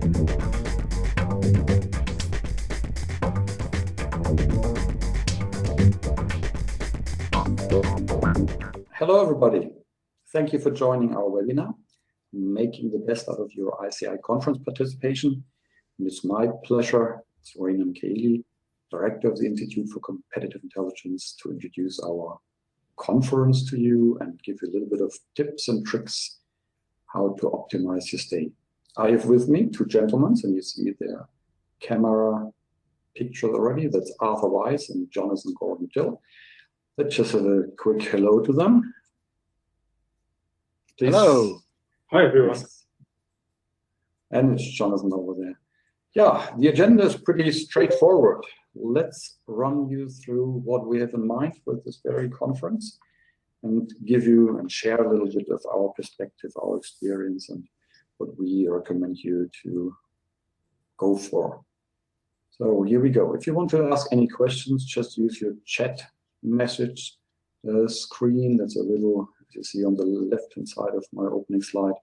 Hello, everybody. Thank you for joining our webinar, Making the Best Out of Your ICI Conference Participation. And it's my pleasure, it's Rainer Michaeli, Director of the Institute for Competitive Intelligence, to introduce our conference to you and give you a little bit of tips and tricks how to optimize your stay. I have with me two gentlemen, and you see their camera picture already. That's Arthur Weiss and Jonathan Gordon-Dill. Let's just have a quick hello to them. Please. Hello. Hi, everyone. And it's Jonathan over there. Yeah, the agenda is pretty straightforward. Let's run you through what we have in mind with this very conference and give you and share a little bit of our perspective, our experience, and what we recommend you to go for. So here we go. If you want to ask any questions, just use your chat message screen. That's a little, as you see on the left-hand side of my opening slide,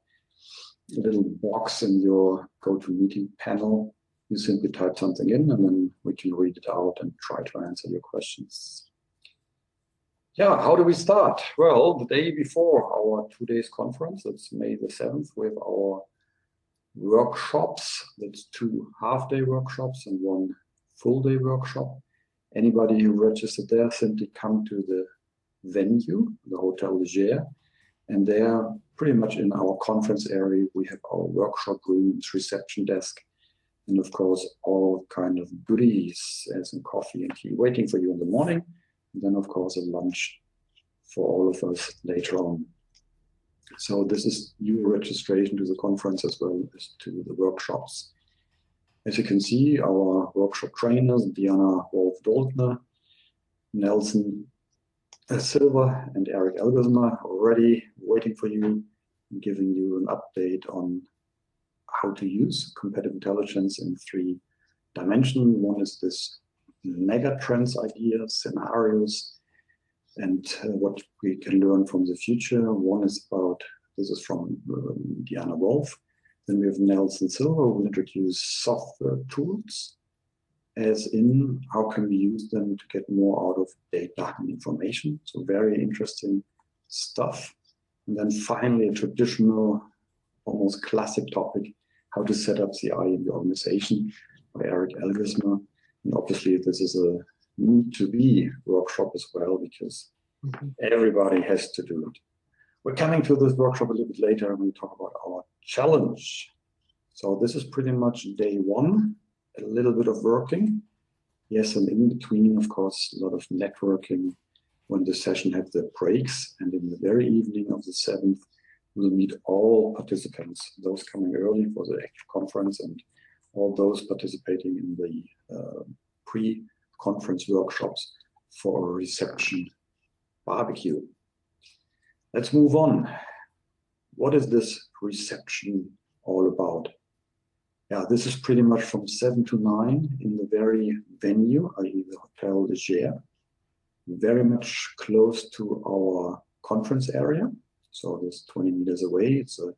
a little box in your GoToMeeting panel. You simply type something in and then we can read it out and try to answer your questions. Yeah, how do we start? Well, the day before our 2 days conference, that's May the 7th, we have our workshops. That's 2 half-day workshops and 1 full-day workshop. Anybody who registered there, simply come to the venue, the Hotel Leger, and there, pretty much in our conference area, we have our workshop rooms, reception desk, and of course, all kind of goodies, as in coffee and tea, waiting for you in the morning, and then of course a lunch for all of us later on. So this is your registration to the conference as well as to the workshops. As you can see, our workshop trainers, Diana Wolf-Doltner, Nelson Silver, and Eric Elgersma, already waiting for you, giving you an update on how to use competitive intelligence in 3 dimensions. One is this mega trends ideas, scenarios, and what we can learn from the future. One is about, this is from Diana Wolf. Then we have Nelson Silver, who will introduce software tools, as in how can we use them to get more out of data and information. So very interesting stuff. And then finally, a traditional, almost classic topic, how to set up CI in your organization, by Eric Elgersma. And obviously, this is a need-to-be workshop as well, because everybody has to do it. We're coming to this workshop a little bit later and we talk about our challenge. So this is pretty much day 1, a little bit of working. Yes, and in between, of course, a lot of networking when the session has the breaks. And in the very evening of the 7th, we'll meet all participants, those coming early for the actual conference and all those participating in the pre-conference workshops for a reception barbecue. Let's move on. What is this reception all about? Yeah, this is pretty much from 7 to 9 in the very venue, i.e. the Hotel Leger, very much close to our conference area. So this 20 meters away, it's a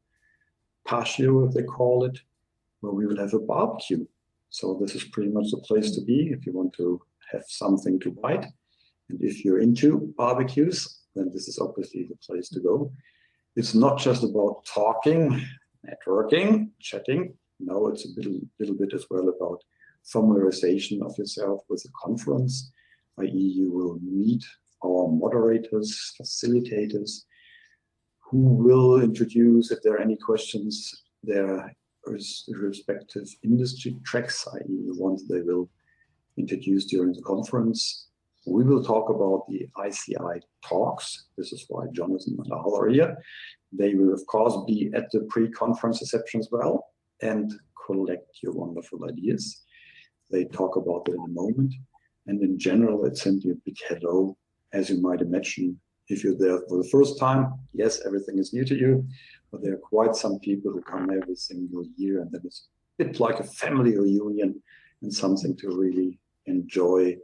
patio, they call it, where we will have a barbecue. So this is pretty much the place to be if you want to have something to bite. And if you're into barbecues, then this is obviously the place to go. It's not just about talking, networking, chatting. No, it's a little bit as well about familiarization of yourself with the conference, i.e. you will meet our moderators, facilitators, who will introduce, if there are any questions, their respective industry tracks, i.e. the ones they will introduce during the conference. We will talk about the ICI talks. This is why Jonathan and Al are here. They will, of course, be at the pre-conference reception as well and collect your wonderful ideas. They talk about it in a moment. And in general, it's simply a big hello. As you might imagine, if you're there for the first time, yes, everything is new to you, but there are quite some people who come every single year, and then it's a bit like a family reunion and something to really enjoy.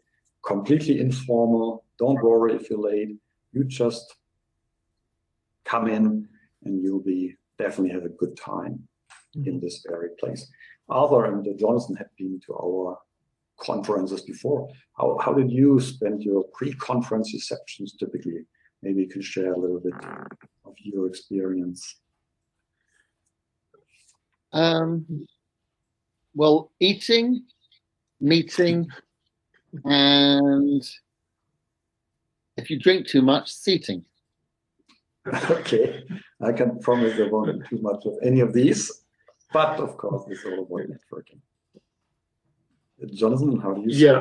Completely informal. Don't worry if you're late. You just come in and you'll be definitely have a good time. in this very place. Arthur and Jonathan had been to our conferences before. How did you spend your pre-conference receptions typically? Maybe you can share a little bit of your experience. Well, eating, meeting, and if you drink too much, seating. Okay, I can promise there won't be too much of any of these, but of course, it's all about networking. Jonathan, how do you? Yeah,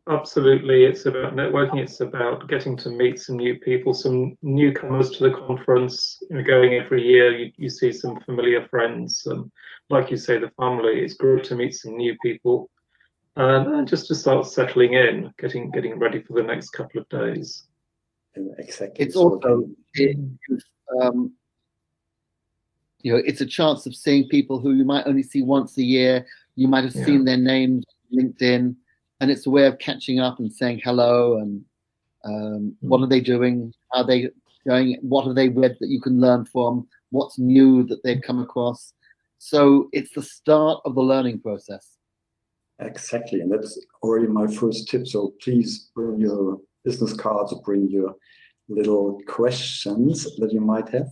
absolutely. It's about networking. It's about getting to meet some new people, some newcomers to the conference. Going every year, you see some familiar friends, and like you say, the family. It's great to meet some new people, and just to start settling in, getting ready for the next couple of days. Exactly. It's also, it's a chance of seeing people who you might only see once a year. You might have seen their names on LinkedIn, and it's a way of catching up and saying hello and what are they doing? How are they going? What have they read that you can learn from? What's new that they've come across? So it's the start of the learning process. Exactly, and that's already my first tip. So please bring your business cards or bring your little questions that you might have.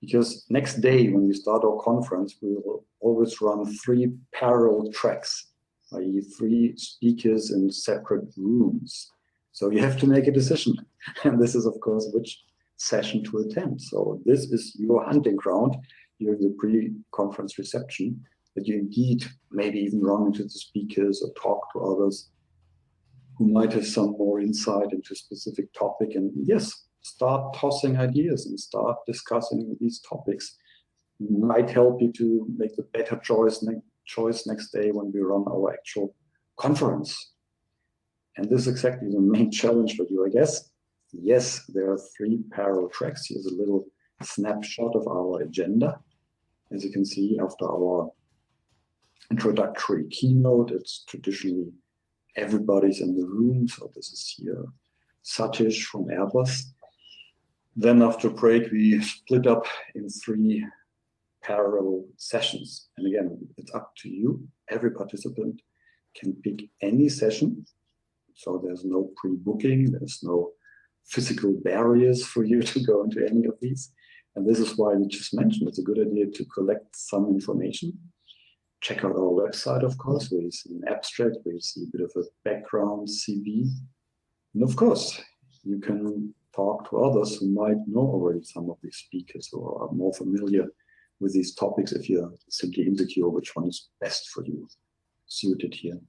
Because next day, when we start our conference, we will always run 3 parallel tracks, i.e. 3 speakers in separate rooms. So you have to make a decision. And this is, of course, which session to attend. So this is your hunting ground during the pre-conference reception, that you indeed maybe even run into the speakers or talk to others who might have some more insight into a specific topic. And yes, start tossing ideas and start discussing these topics. Might help you to make the better choice next day when we run our actual conference. And this is exactly the main challenge for you, I guess. Yes, there are 3 parallel tracks. Here's a little snapshot of our agenda. As you can see, after our introductory keynote, it's traditionally everybody's in the room. So this is here Satish from Airbus. Then after break, we split up in 3 parallel sessions. And again, it's up to you. Every participant can pick any session. So there's no pre-booking, there's no physical barriers for you to go into any of these. And this is why we just mentioned it's a good idea to collect some information. Check out our website, of course, where you see an abstract, where you see a bit of a background CV. And of course, you can talk to others who might know already some of these speakers or are more familiar with these topics if you're simply insecure which one is best for you, suited here.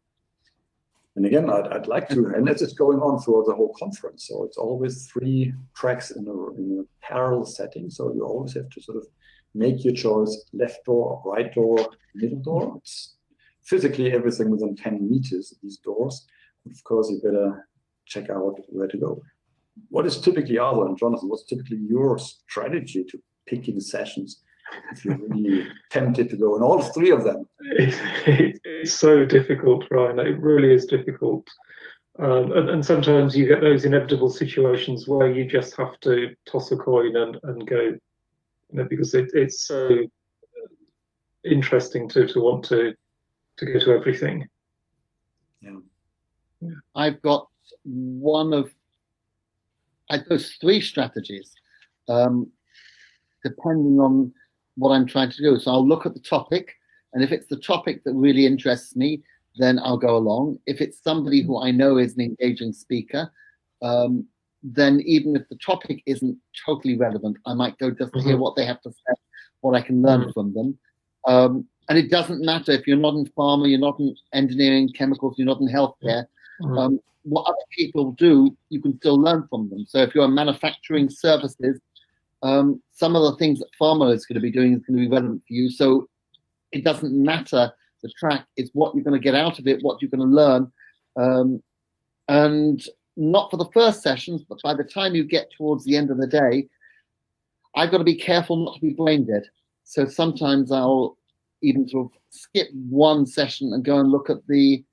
And again, I'd like to, and it's going on throughout the whole conference. So it's always 3 tracks in a parallel setting. So you always have to sort of make your choice, left door, right door, middle door. It's physically everything within 10 meters, these doors. Of course, you better check out where to go. What is typically, Arthur and Jonathan, what's typically your strategy to picking sessions if you're really tempted to go in all 3 of them? It's so difficult, Ryan. It really is difficult. And sometimes you get those inevitable situations where you just have to toss a coin and go, because it's so interesting to want to go to everything. Yeah. I've got I suppose 3 strategies, depending on what I'm trying to do. So I'll look at the topic, and if it's the topic that really interests me, then I'll go along. If it's somebody who I know is an engaging speaker, then even if the topic isn't totally relevant, I might go just to hear what they have to say, what I can learn from them. And it doesn't matter if you're not in pharma, you're not in engineering, chemicals, you're not in healthcare. What other people do, you can still learn from them. So if you're manufacturing services, some of the things that pharma is going to be doing is going to be relevant for you. So it doesn't matter the track, it's what you're going to get out of it, what you're going to learn. And not for the first sessions, but by the time you get towards the end of the day, I've got to be careful not to be brain dead. So sometimes I'll even sort of skip one session and go and look at the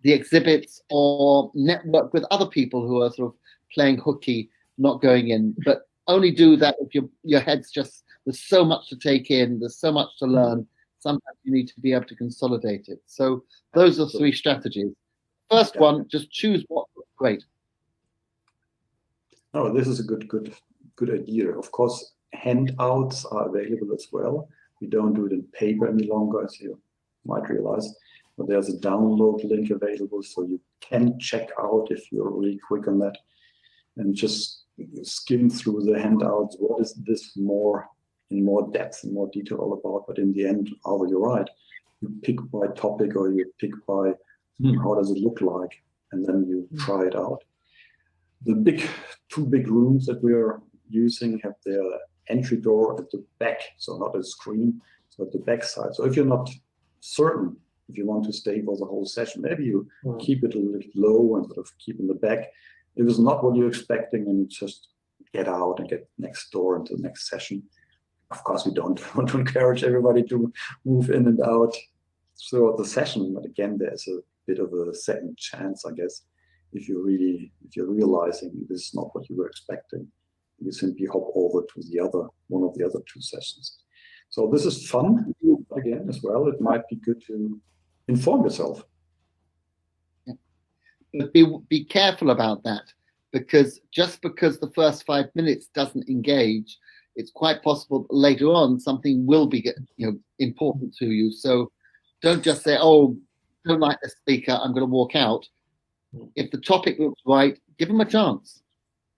exhibits or network with other people who are sort of playing hooky, not going in. But only do that if your head's just there's so much to take in, there's so much to learn. Sometimes you need to be able to consolidate it. So those are 3 strategies. First one, just choose what looks great. Oh, this is a good idea. Of course, handouts are available as well. We don't do it in paper any longer, as you might realize. But there's a download link available, so you can check out if you're really quick on that, and just skim through the handouts. What is this in more depth and more detail all about? But in the end, Alva, you're right. You pick by topic, or you pick by how does it look like, and then you try it out. The 2 big rooms that we are using have their entry door at the back, so not a screen, so at the back side. So if you're not certain if you want to stay for the whole session, maybe you keep it a little low and sort of keep in the back. If it's not what you're expecting, and you just get out and get next door into the next session. Of course, we don't want to encourage everybody to move in and out throughout the session, but again, there's a bit of a second chance, I guess, if you're realizing this is not what you were expecting. You simply hop over to one of the other 2 sessions. So this is fun again as well. It might be good to inform yourself. Yeah. But be careful about that, because just because the first 5 minutes doesn't engage, it's quite possible that later on something will be important to you. So don't just say, "Oh, don't like the speaker, I'm going to walk out." If the topic looks right, give them a chance.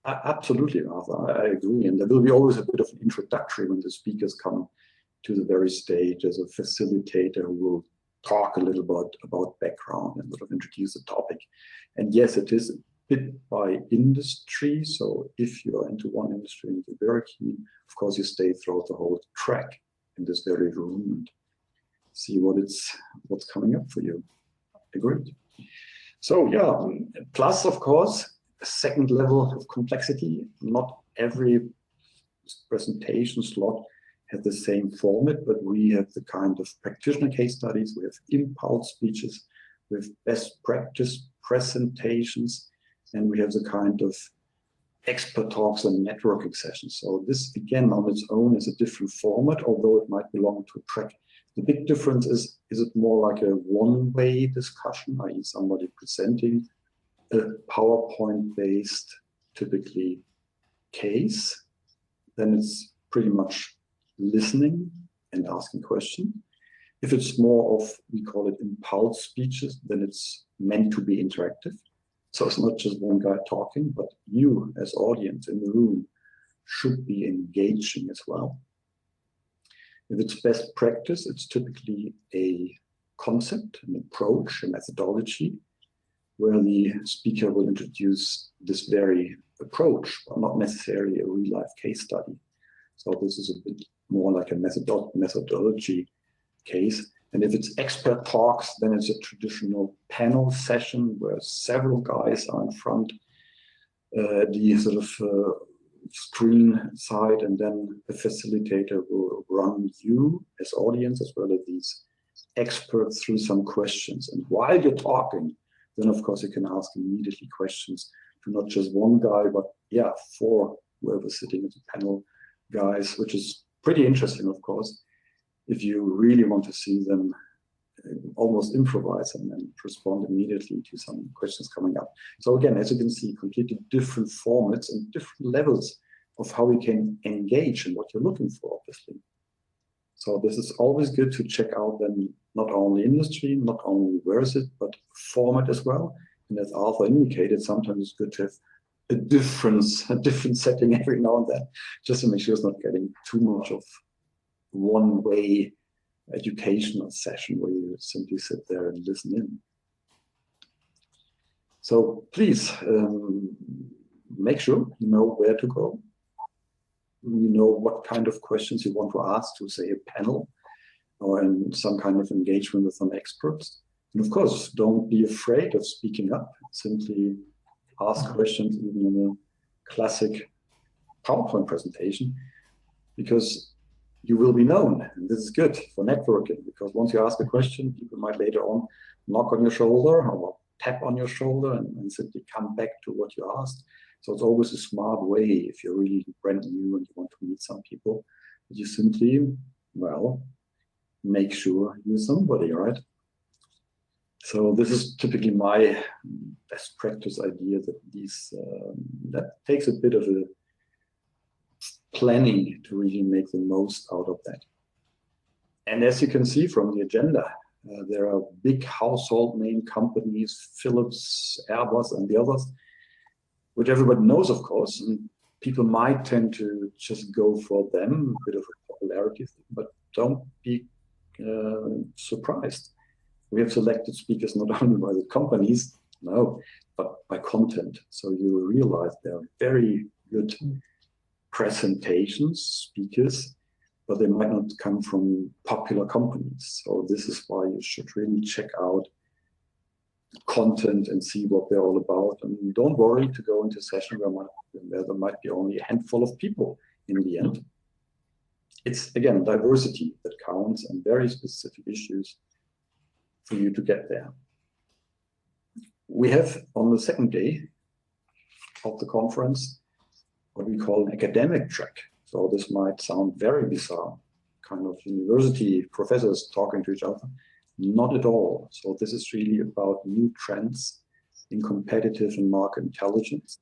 Absolutely, Arthur. I agree. And there will be always a bit of an introductory when the speakers come to the very stage as a facilitator who will talk a little bit about background and sort of introduce the topic. And yes, it is a bit by industry. So if you're into one industry and you're very keen, of course, you stay throughout the whole track in this very room and see what's coming up for you. Agreed. So yeah, plus, of course, a second level of complexity. Not every presentation slot has the same format, but we have the kind of practitioner case studies, we have impulse speeches, we have best practice presentations, and we have the kind of expert talks and networking sessions. So this, again, on its own is a different format, although it might belong to a track. The big difference is it more like a one-way discussion, i.e. somebody presenting a PowerPoint-based, typically, case, then it's pretty much listening and asking questions. If it's more of, we call it impulse speeches, then it's meant to be interactive. So it's not just one guy talking, but you as audience in the room should be engaging as well. If it's best practice, it's typically a concept, an approach, a methodology, where the speaker will introduce this very approach, but not necessarily a real-life case study. So this is a bit more like a methodology case. And if it's expert talks, then it's a traditional panel session where several guys are in front, the sort of screen side, and then the facilitator will run you as audience as well as these experts through some questions. And while you're talking, then of course you can ask immediately questions to not just one guy, but yeah, 4 whoever's sitting at the panel guys, which is pretty interesting, of course, if you really want to see them almost improvise and then respond immediately to some questions coming up. So again, as you can see, completely different formats and different levels of how we can engage and what you're looking for, obviously. So this is always good to check out then not only industry, not only where is it, but format as well. And as Arthur indicated, sometimes it's good to have a different setting every now and then, just to make sure it's not getting too much of one-way educational session where you simply sit there and listen in. So please make sure you know where to go. You know what kind of questions you want to ask to, say, a panel or in some kind of engagement with some experts. And of course, don't be afraid of speaking up. Simply ask questions even in a classic PowerPoint presentation, because you will be known. And this is good for networking, because once you ask a question, people might later on knock on your shoulder or tap on your shoulder and simply come back to what you asked. So it's always a smart way, if you're really brand new and you want to meet some people, You simply, well, make sure you're somebody, right? So this is typically my best practice idea, that that takes a bit of a planning to really make the most out of that. And as you can see from the agenda, there are big household name companies, Philips, Airbus, and the others, which everybody knows, of course, and people might tend to just go for them, a bit of a popularity thing, but don't be surprised. We have selected speakers not only by the companies, no, but by content. So you realize there are very good presentations, speakers, but they might not come from popular companies. So this is why you should really check out content and see what they're all about. And don't worry to go into a session where there might be only a handful of people in the end. It's, again, diversity that counts and very specific issues for you to get there. We have on the second day of the conference what we call an academic track. So this might sound very bizarre, kind of university professors talking to each other. Not at all. So this is really about new trends in competitive and market intelligence.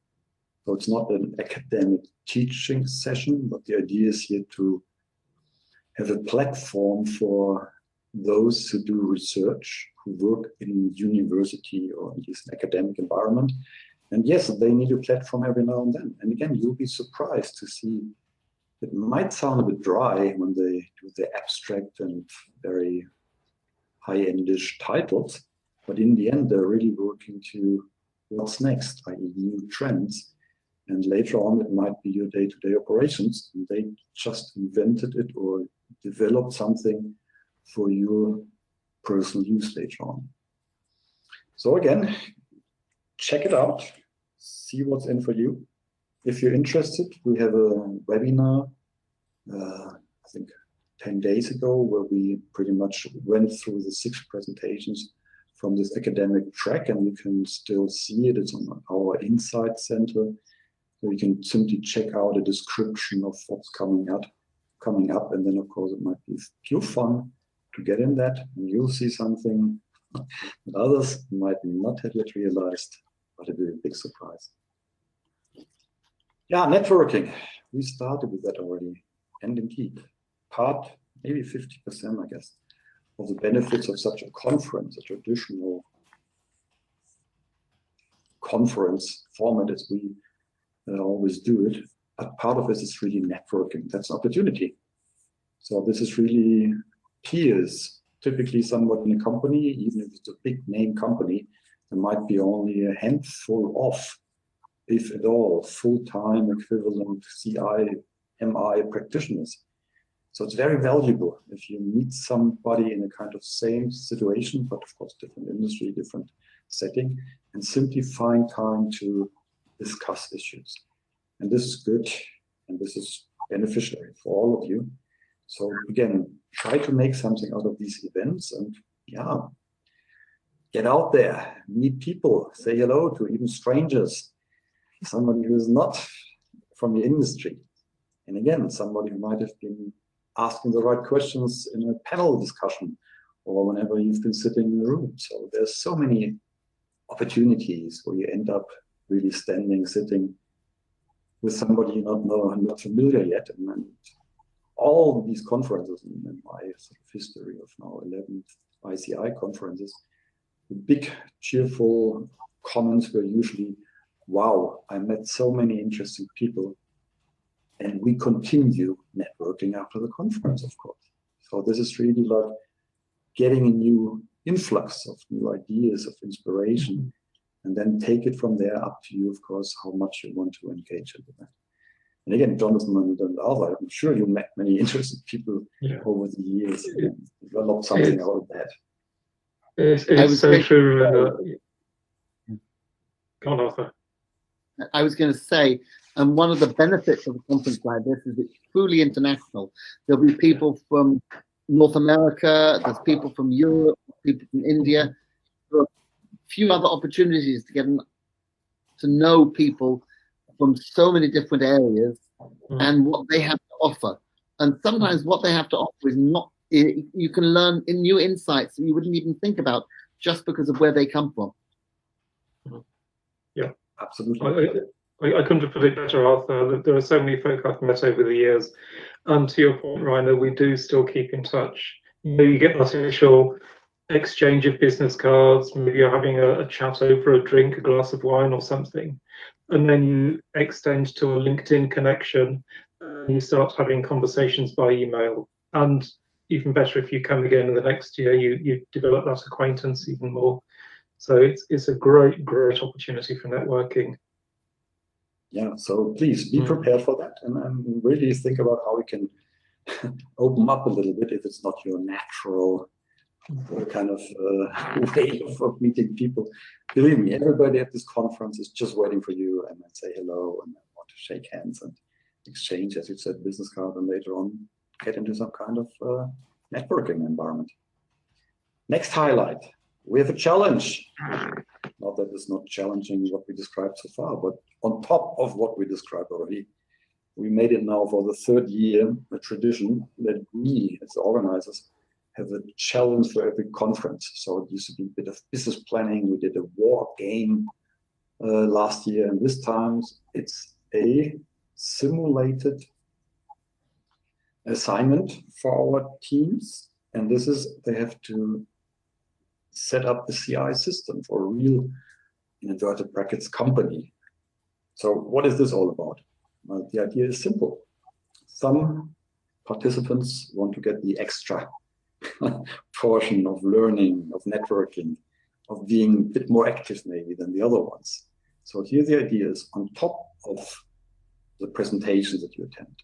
So it's not an academic teaching session, but the idea is here to have a platform for those who do research, who work in university or in this academic environment. And yes, they need a platform every now and then. And again, you'll be surprised to see it might sound a bit dry when they do the abstract and very high-endish titles, but in the end, they're really working to what's next, i.e. new trends. And later on, it might be your day-to-day operations, and they just invented it or developed something for your personal use later on. So again, check it out, see what's in for you. If you're interested, we have a webinar, I think 10 days ago, where we pretty much went through the 6 presentations from this academic track, and you can still see it. It's on our Insight Center. So you can simply check out a description of what's coming up, and then of course it might be pure fun to get in that, and you'll see something that others might not have yet realized, but it'll be a big surprise. Yeah, networking. We started with that already, and indeed, part, maybe 50%, I guess, of the benefits of such a conference, a traditional conference format as we always do it. But part of it is really networking. That's an opportunity. So this is really peers. Typically, someone in a company, even if it's a big name company, there might be only a handful of, if at all, full-time equivalent CI, MI practitioners. So it's very valuable if you meet somebody in a kind of same situation, but of course different industry, different setting, and simply find time to discuss issues. And this is good, and this is beneficial for all of you. So again, try to make something out of these events, and yeah, get out there, meet people, say hello to even strangers, somebody who is not from your industry. And again, somebody who might have been asking the right questions in a panel discussion or whenever you've been sitting in the room. So there's so many opportunities where you end up really sitting with somebody you not familiar yet. And all these conferences in my sort of history of now 11 ICI conferences, the big cheerful comments were usually, wow, I met so many interesting people. And we continue networking after the conference, of course. So this is really like getting a new influx of new ideas, of inspiration, and then take it from there, up to you, of course, how much you want to engage into that. And again, Jonathan and other, I'm sure you met many interesting people over the years and developed something out of that. It's so true. Go on, Arthur. I was going to say, and one of the benefits of a conference like this is it's truly international. There'll be people from North America, there's people from Europe, people from India. There are a few other opportunities to get to know people from so many different areas and what they have to offer. And sometimes what they have to offer is not, you can learn in new insights that you wouldn't even think about just because of where they come from. Yeah, absolutely. I couldn't have put it better, Arthur. There are so many folk I've met over the years. And to your point, Rainer, we do still keep in touch. You know, you get that initial exchange of business cards, maybe you're having a chat over a drink, a glass of wine or something, and then you extend to a LinkedIn connection, and you start having conversations by email. And even better, if you come again in the next year, you develop that acquaintance even more. So it's a great opportunity for networking. Yeah, so please be prepared for that, and really think about how we can open up a little bit if it's not your natural kind of way of meeting people. Believe me, everybody at this conference is just waiting for you and then say hello and want to shake hands and exchange, as you said, business card, and later on get into some kind of networking environment. Next highlight, we have a challenge. Not that it's not challenging what we described so far, but on top of what we described already, we made it now for the third year a tradition that we as organizers have a challenge for every conference. So it used to be a bit of business planning. We did a war game last year, and this time it's a simulated assignment for our teams. And this is, they have to set up the CI system for a real, in inverted brackets, company. So what is this all about? Well, the idea is simple. Some participants want to get the extra portion of learning, of networking, of being a bit more active maybe than the other ones. So here the idea is, on top of the presentations that you attend,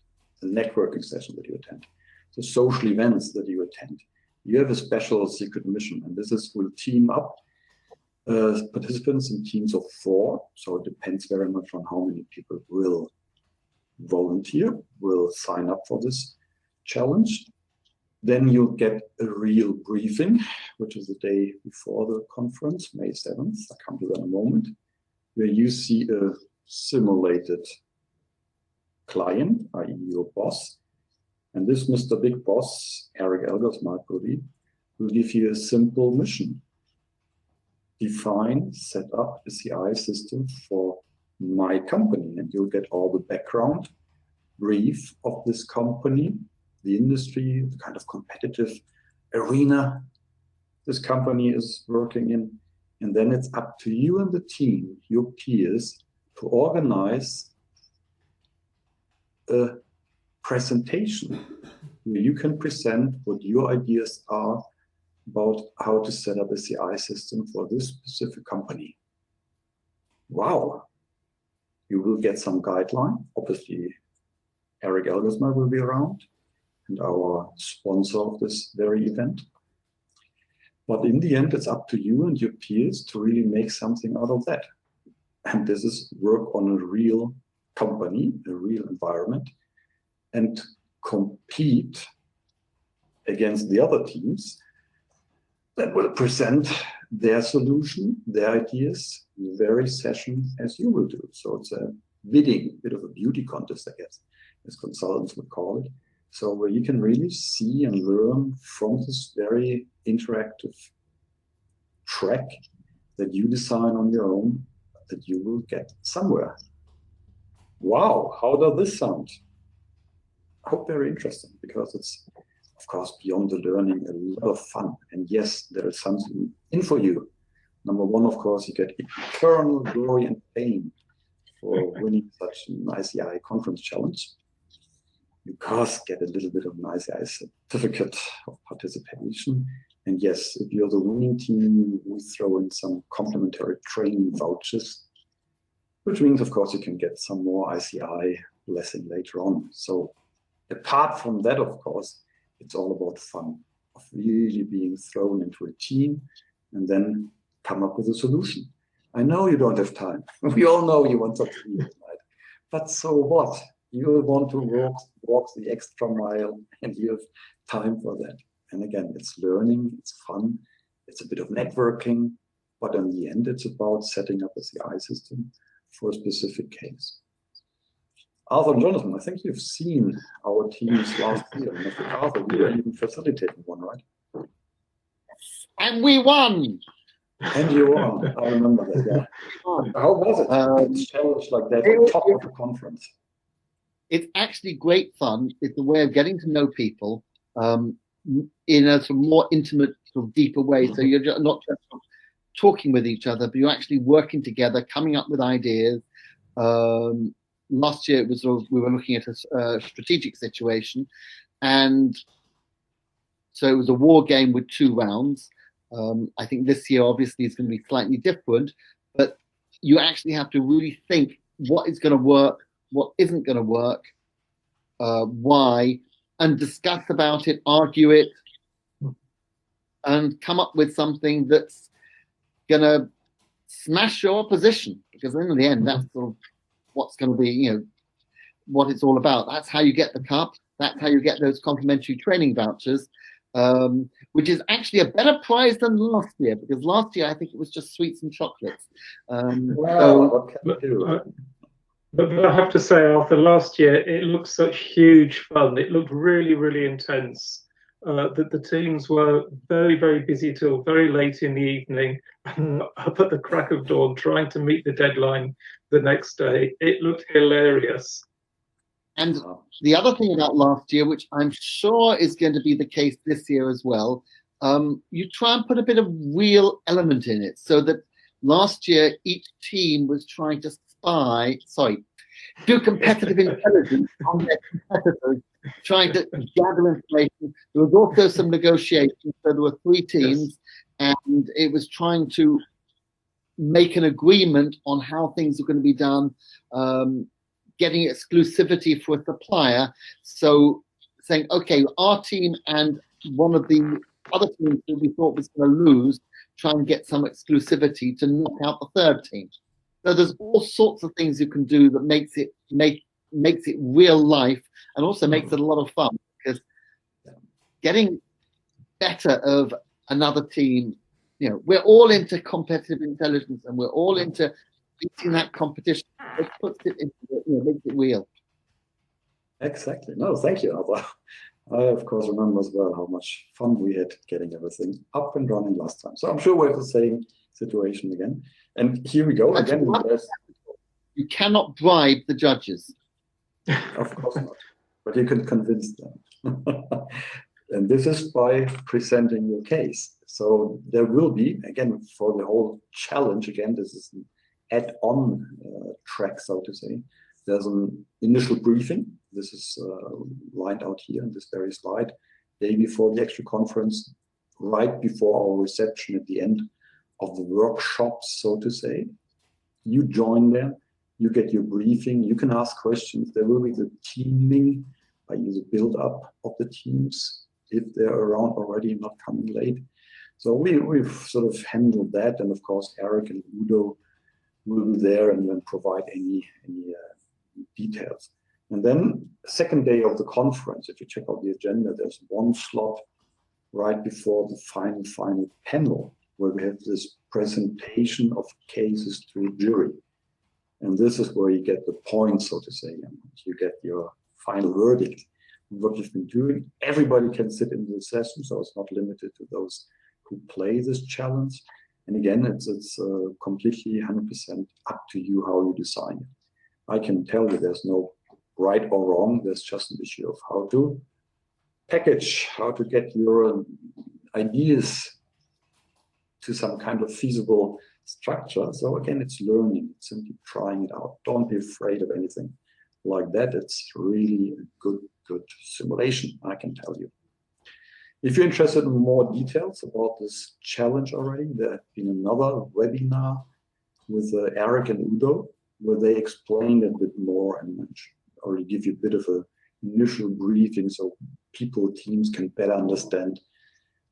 the networking session that you attend, the social events that you attend, you have a special secret mission, and this is, will team up participants in teams of 4. So it depends very much on how many people will volunteer, will sign up for this challenge. Then you'll get a real briefing, which is the day before the conference, May 7th. I'll come to that in a moment, where you see a simulated client, i.e. your boss. And this Mr. Big Boss, Eric Elgers, my colleague, will give you a simple mission. Define, set up a CI system for my company, and you'll get all the background brief of this company, the industry, the kind of competitive arena this company is working in. And then it's up to you and the team, your peers, to organize a presentation where you can present what your ideas are about how to set up a CI system for this specific company. Wow. You will get some guideline. Obviously, Eric Elgersma will be around, and our sponsor of this very event. But in the end, it's up to you and your peers to really make something out of that. And this is work on a real company, a real environment, and compete against the other teams that will present their solution, their ideas, in the very session as you will do. So it's a bidding, bit of a beauty contest, I guess, as consultants would call it. So where you can really see and learn from this very interactive track that you design on your own, that you will get somewhere. Wow, how does this sound? I hope very interesting, because it's, of course, beyond the learning, a lot of fun. And yes, there is something in for you. Number one, of course, you get eternal glory and fame for winning such an ICI conference challenge. You, of course, get a little bit of an ICI certificate of participation. And yes, if you're the winning team, we throw in some complimentary training vouchers, which means, of course, you can get some more ICI lesson later on. So apart from that, of course, it's all about fun, of really being thrown into a team and then come up with a solution. I know you don't have time. We all know you want something to eat tonight. But so what? You want to walk the extra mile, and you have time for that. And again, it's learning, it's fun, it's a bit of networking, but in the end, it's about setting up a CI system for a specific case. Arthur and Jonathan, I think you've seen our teams last year. And I think, Arthur, you were even facilitating one, right? And we won. And you won. I remember that. Yeah. How was it? A challenge like that on top of the conference. It's actually great fun. It's a way of getting to know people in a sort of more intimate, sort of deeper way. So you're not just talking with each other, but you're actually working together, coming up with ideas. Last year, it was we were looking at a strategic situation, and so it was a war game with 2 rounds. I think this year, obviously, is going to be slightly different, but you actually have to really think what is going to work, what isn't going to work, why, and discuss about it, argue it, and come up with something that's going to smash your opposition. Because in the end, that's sort of what's going to be, what it's all about. That's how you get the cup. That's how you get those complimentary training vouchers, which is actually a better prize than last year, because last year I think it was just sweets and chocolates. What can we do? But I have to say, Arthur, last year it looked such huge fun. It looked really, really intense. That the teams were very, very busy till very late in the evening, and up at the crack of dawn trying to meet the deadline the next day. It looked hilarious. And the other thing about last year, which I'm sure is going to be the case this year as well, you try and put a bit of real element in it, so that last year each team was trying to do competitive intelligence on their competitors, trying to gather information. There was also some negotiations, so there were 3 teams, and it was trying to make an agreement on how things are going to be done, getting exclusivity for a supplier. So saying, okay, our team and one of the other teams that we thought was going to lose, try and get some exclusivity to knock out the 3rd team. So there's all sorts of things you can do that makes it real life, and also makes it a lot of fun, because getting better of another team, we're all into competitive intelligence, and we're all into beating that competition. It puts it into, makes it real. Exactly. No, thank you, Arthur. I, of course, remember as well how much fun we had getting everything up and running last time. So I'm sure we're in the same situation again. And here we go again. You cannot bribe the judges. Of course not. But you can convince them. And this is by presenting your case. So there will be, again, for the whole challenge, again, this is an add-on track, so to say. There's an initial briefing. This is lined out here in this very slide. Day before the actual conference, right before our reception at the end of the workshop, so to say. You join there, you get your briefing, you can ask questions. There will be the teaming, i.e. the build-up of the teams, if they're around already, not coming late. So we've sort of handled that, and of course Eric and Udo will be there and then provide any details. And then second day of the conference, if you check out the agenda, there's one slot right before the final panel, where we have this presentation of cases to a jury. And this is where you get the points, so to say, and you get your final verdict on what you've been doing. Everybody can sit in the session, so it's not limited to those who play this challenge. And again, it's completely 100% up to you how you design it. I can tell you there's no right or wrong. There's just an issue of how to package, how to get your ideas to some kind of feasible structure. So again, it's learning, it's simply trying it out. Don't be afraid of anything like that. It's really a good simulation, I can tell you. If you're interested in more details about this challenge already, there has been another webinar with Eric and Udo, where they explain a bit more and already give you a bit of an initial briefing, so teams can better understand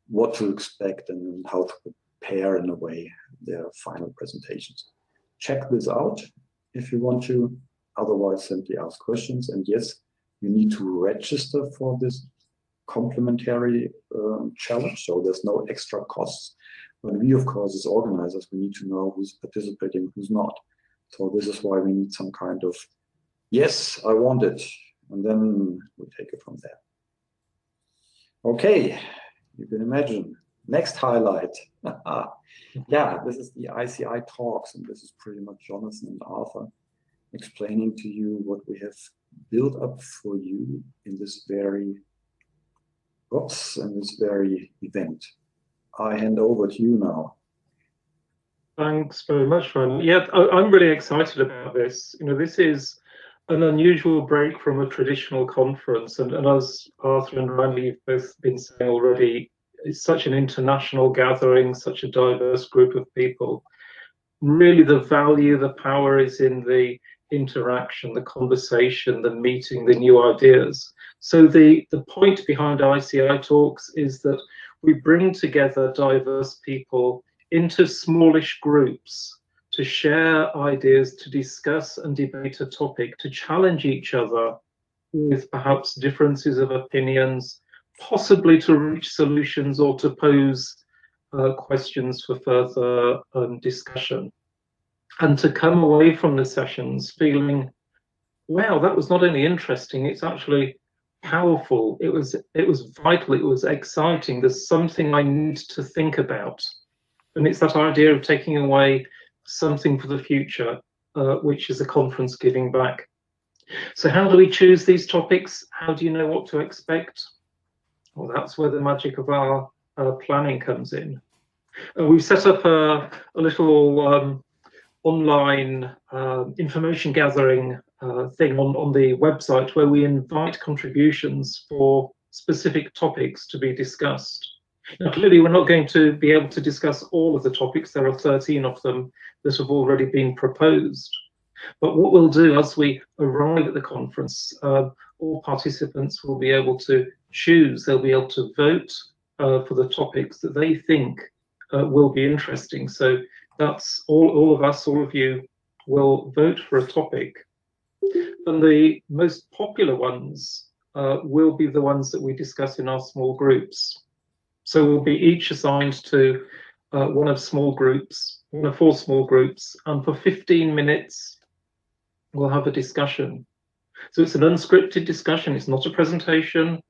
what to expect and how to prepare in a way their final presentations. Check this out if you want to. Otherwise, simply ask questions. And yes, you need to register for this complimentary challenge, so there's no extra costs. But we, of course, as organizers, we need to know who's participating, who's not. So this is why we need some kind of Yes, I want it. And then we take it from there. Okay, you can imagine. Next highlight. Yeah, this is the ICI talks, and this is pretty much Jonathan and Arthur explaining to you what we have built up for you in this very event. I hand over to you now. Thanks very much, Ron. Yeah, I'm really excited about this. This is an unusual break from a traditional conference, and as Arthur and Randy have both been saying already, it's such an international gathering, such a diverse group of people. Really, the value, the power is in the interaction, the conversation, the meeting, the new ideas. So the point behind ICI Talks is that we bring together diverse people into smallish groups to share ideas, to discuss and debate a topic, to challenge each other with perhaps differences of opinions, possibly to reach solutions or to pose questions for further discussion. And to come away from the sessions feeling, wow, that was not only interesting, it's actually powerful. It was vital, it was exciting. There's something I need to think about. And it's that idea of taking away something for the future, which is a conference giving back. So how do we choose these topics? How do you know what to expect? Well, that's where the magic of our planning comes in. We've set up a little online information gathering thing on the website where we invite contributions for specific topics to be discussed. Now, clearly, we're not going to be able to discuss all of the topics. There are 13 of them that have already been proposed. But what we'll do as we arrive at the conference, all participants will be able to choose. They'll be able to vote for the topics that they think will be interesting. So that's all of us, all of you will vote for a topic. And the most popular ones will be the ones that we discuss in our small groups. So we'll be each assigned to one of 4 small groups, and for 15 minutes, we'll have a discussion. So it's an unscripted discussion, it's not a presentation,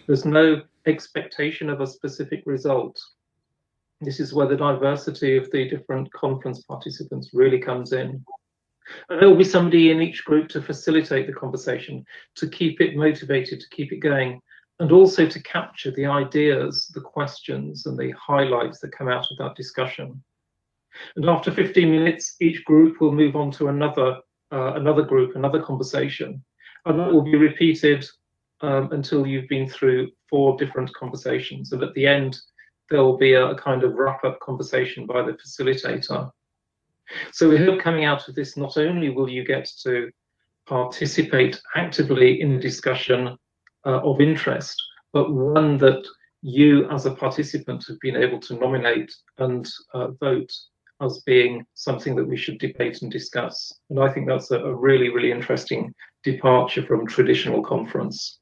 there's no expectation of a specific result. This is where the diversity of the different conference participants really comes in. And there will be somebody in each group to facilitate the conversation, to keep it motivated, to keep it going, and also to capture the ideas, the questions, and the highlights that come out of that discussion. And after 15 minutes, each group will move on to another group, another conversation, and that will be repeated until you've been through 4 different conversations. And at the end, there will be a kind of wrap-up conversation by the facilitator. So we hope coming out of this, not only will you get to participate actively in the discussion of interest, but one that you as a participant have been able to nominate and vote as being something that we should debate and discuss. And I think that's a really, really interesting departure from traditional conference.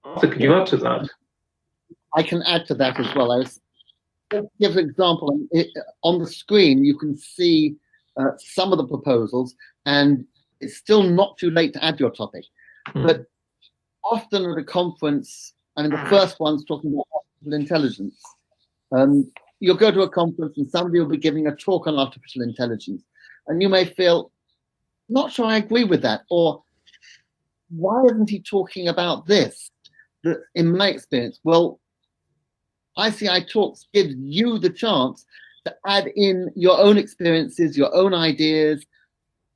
Arthur, could you add to that? I can add to that as well. Give an example. On the screen, you can see some of the proposals, and it's still not too late to add your topic. But often at a conference, I mean, the first one's talking about artificial intelligence. You'll go to a conference and somebody will be giving a talk on artificial intelligence, and you may feel, not sure I agree with that, or why isn't he talking about this? In my experience, well, ICI Talks gives you the chance to add in your own experiences, your own ideas,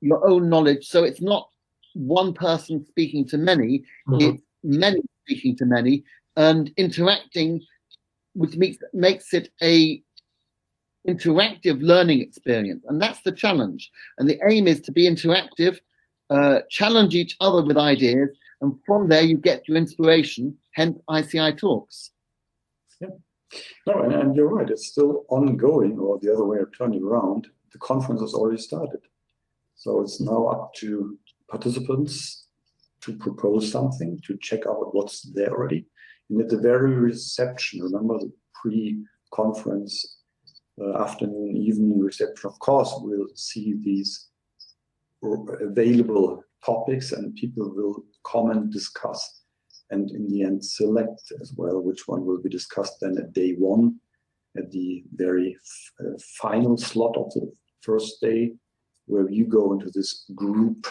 your own knowledge. So it's not one person speaking to many, it's many speaking to many and interacting, which makes it a interactive learning experience. And that's the challenge. And the aim is to be interactive, challenge each other with ideas, and from there you get your inspiration, hence ICI Talks. Yeah. No, and you're right, it's still ongoing, or the other way of turning around. The conference has already started. So it's now up to participants to propose something, to check out what's there already. And at the very reception, remember the pre-conference afternoon, evening reception, of course, we'll see these available topics, and people will comment, discuss, and in the end select as well which one will be discussed then at day one, at the very final slot of the first day, where you go into this group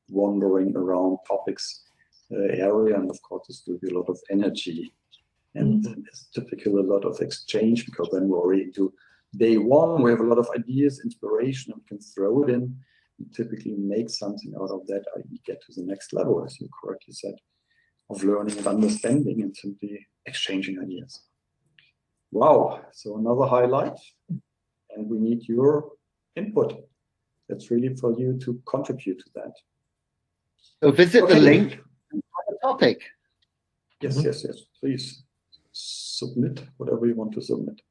wandering around topics area. And of course, this will be a lot of energy, and it's typically a lot of exchange, because then we're already into day one. We have a lot of ideas, inspiration, and we can throw it in and typically make something out of that, i.e. get to the next level, as you correctly said, of learning and understanding and simply exchanging ideas. Wow, so another highlight, and we need your input. That's really for you to contribute to that. So visit the link and find a topic. Yes, yes, yes. Please submit whatever you want to submit.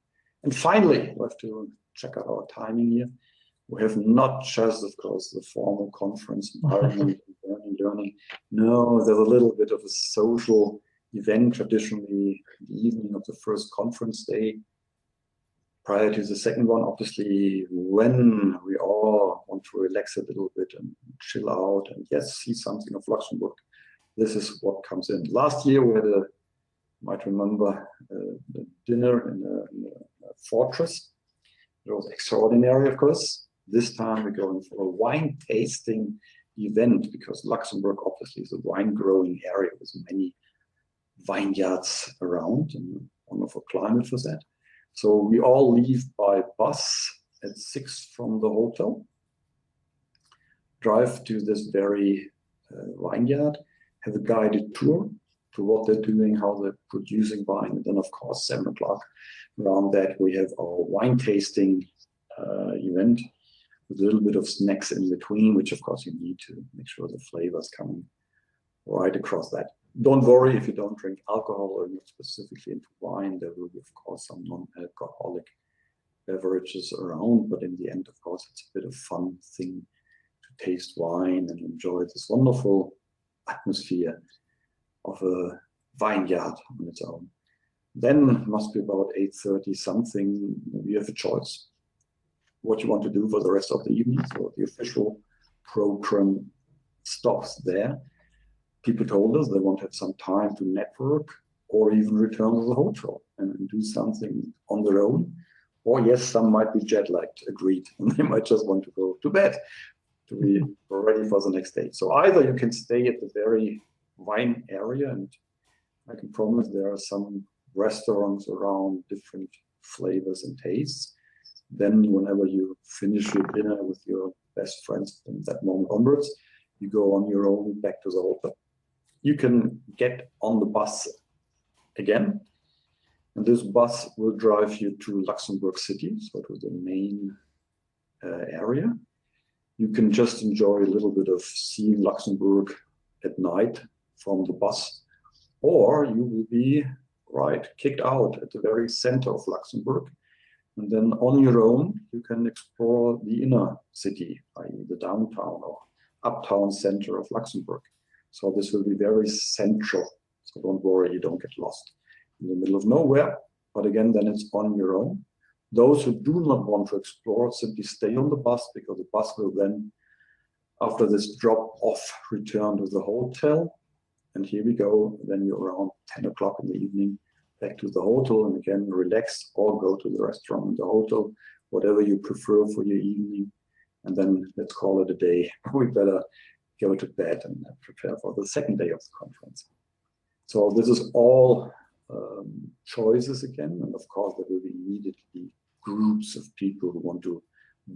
And finally, we have to check out our timing here. We have not just, of course, the formal conference environment, learning. No, there's a little bit of a social event, traditionally the evening of the first conference day, prior to the second one, obviously, when we all want to relax a little bit and chill out and yes, see something of Luxembourg. This is what comes in. Last year we had you might remember, the dinner in a fortress. It was extraordinary, of course. This time we're going for a wine tasting event, because Luxembourg obviously is a wine growing area with many vineyards around, and a wonderful climate for that. So we all leave by bus at 6 from the hotel, drive to this very vineyard, have a guided tour to what they're doing, how they're producing wine, and then of course 7 o'clock around that we have our wine tasting event with a little bit of snacks in between, which of course you need to make sure the flavors coming right across that. Don't worry if you don't drink alcohol or not specifically into wine. There will be, of course, some non-alcoholic beverages around, but in the end, of course, it's a bit of fun thing to taste wine and enjoy this wonderful atmosphere of a vineyard on its own. Then must be about 8:30 something. You have a choice what you want to do for the rest of the evening. So the official program stops there. People told us they want to have some time to network or even return to the hotel and do something on their own. Or yes, some might be jet lagged, agreed, and they might just want to go to bed to be ready for the next day. So either you can stay at the very wine area, and I can promise there are some restaurants around different flavors and tastes. Then whenever you finish your dinner with your best friends from that moment onwards, you go on your own back to the hotel. You can get on the bus again, and this bus will drive you to Luxembourg City, so to the main area. You can just enjoy a little bit of seeing Luxembourg at night from the bus, or you will be kicked out at the very center of Luxembourg, and then on your own you can explore the inner city, i.e. the downtown or uptown center of Luxembourg. So this will be very central. So don't worry, you don't get lost in the middle of nowhere. But again, then it's on your own. Those who do not want to explore simply stay on the bus, because the bus will then, after this drop off, return to the hotel. And here we go. Then you're around 10 o'clock in the evening, back to the hotel, and again, relax or go to the restaurant in the hotel, whatever you prefer for your evening. And then let's call it a day. We better go to bed and prepare for the second day of the conference. So this is all choices again. And of course, there will be immediately groups of people who want to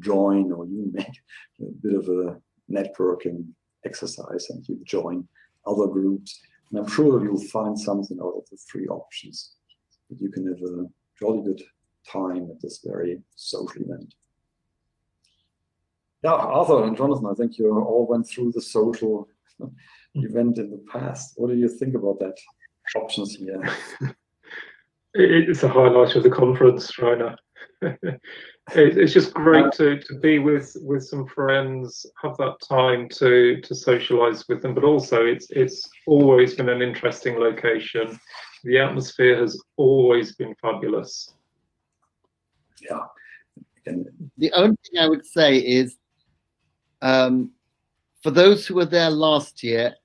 join, or you make a bit of a networking exercise and you join other groups. And I'm sure you'll find something out of the 3 options that you can have a jolly good time at this very social event. Yeah, Arthur and Jonathan, I think you all went through the social event in the past. What do you think about that options here? It's a highlight of the conference, Rainer. It's just great to be with some friends, have that time to socialize with them, but also it's always been an interesting location. The atmosphere has always been fabulous. Yeah. The only thing I would say is For those who were there last year,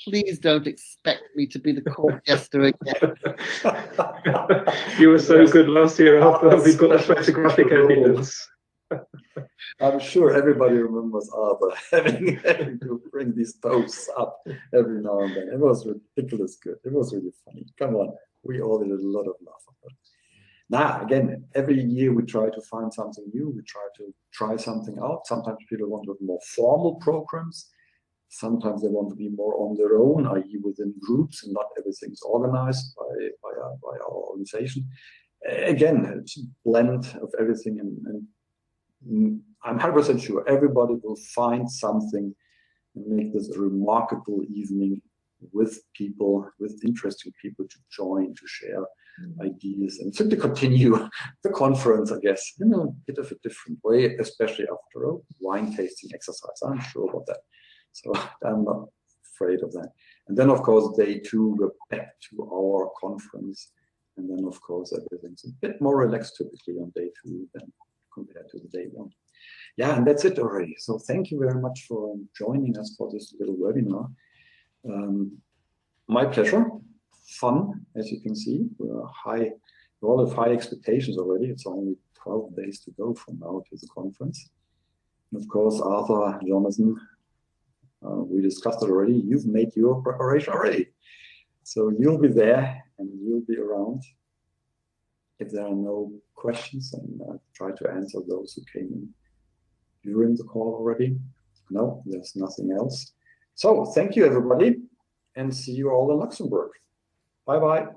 please don't expect me to be the court jester again. You were so good last year, Arthur. We've got the photographic evidence. I'm sure everybody remembers Arthur having to bring these posts up every now and then. It was ridiculous good. It was really funny. Come on, we all did a lot of laughter. Now, again, every year we try to find something new. We try to try something out. Sometimes people want to have more formal programs. Sometimes they want to be more on their own, i.e. within groups, and not everything's organized by our organization. Again, it's a blend of everything, and I'm 100% sure everybody will find something and make this a remarkable evening with people, with interesting people to join, to share ideas, and simply continue the conference, I guess, in a bit of a different way, especially after a wine tasting exercise. I'm sure about that. So I'm not afraid of that. And then, of course, day 2, we're back to our conference. And then, of course, everything's a bit more relaxed typically on day 2 than compared to the day 1. Yeah, and that's it already. So thank you very much for joining us for this little webinar. My pleasure. Fun, as you can see. We all have high expectations already. It's only 12 days to go from now to the conference. And of course, Arthur, Jonathan, we discussed it already. You've made your preparation already. So you'll be there and you'll be around. If there are no questions, and try to answer those who came in during the call already. No, there's nothing else. So thank you, everybody, and see you all in Luxembourg. Bye-bye.